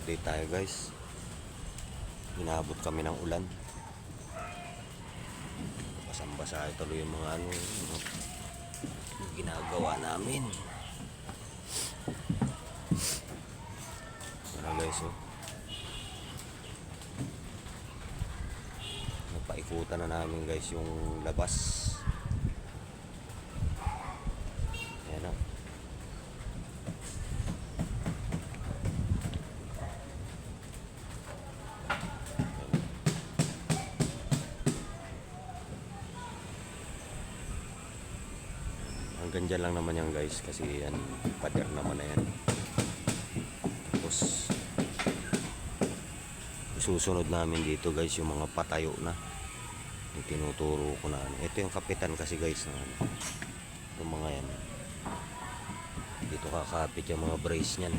update tayo guys. Inabot kami ng ulan. Basang-basa tuloy yung mga mga ginagawa namin. Ano guys, oh. Napaikutan na namin guys yung labas. Ayan, oh. Hanggang dyan lang naman yan guys, kasi yan pader naman na yan. Tapos susunod namin dito guys yung mga patayo na yung tinuturo ko na ito yung kapitan kasi guys na yung mga yan dito kakapit yung mga brace nyan.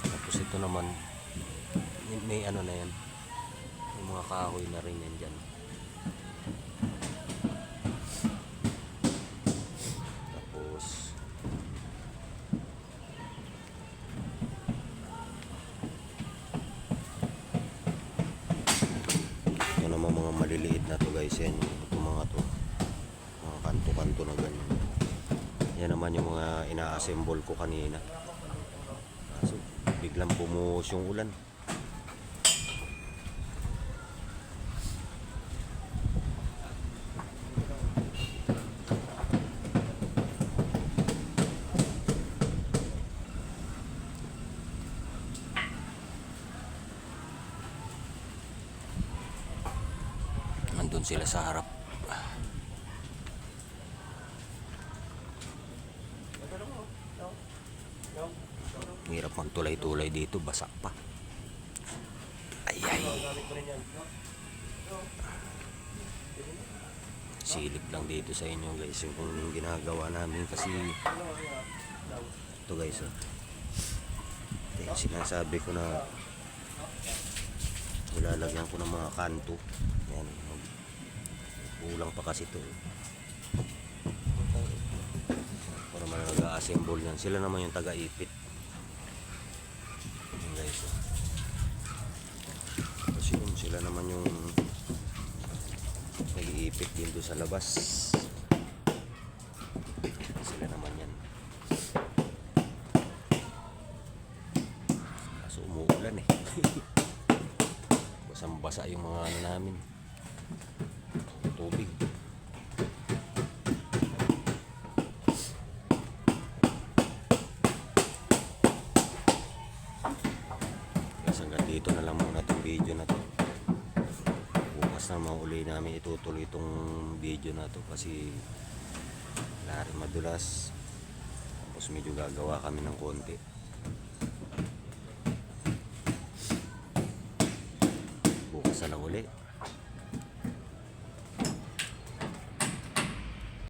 Tapos ito naman may ano na yan, yung mga kahoy na rin yan dyan. Mga maliliit na to guys, yan yung mga to, mga kanto-kanto na ganyan. Yan naman yung mga ina-assemble ko kanina. So biglang bumuhos yung ulan. Nandun sila sa harap. Hirap magtulay-tulay dito, basak pa. Ayay. Silip lang dito sa inyo guys yung ginagawa namin kasi ito guys, oh. Ito sinasabi ko na nilalagyan ko ng mga kanto. Yan, kulang pa kasi ito para mag-assemble yan. Sila naman yung taga-ipit. Yan guys, oh. Kasi yun, sila naman yung nag-iipit din doon sa labas. Sila naman yan. Kaso umuulan eh. Basang-basa yung mga ano namin, tubig. Guys, hanggang dito na lang muna itong video na to. Bukas na mauli namin itutuloy itong video na to kasi wala rin madulas. Tapos medyo gagawa kami ng konti. Bukas na lang uli.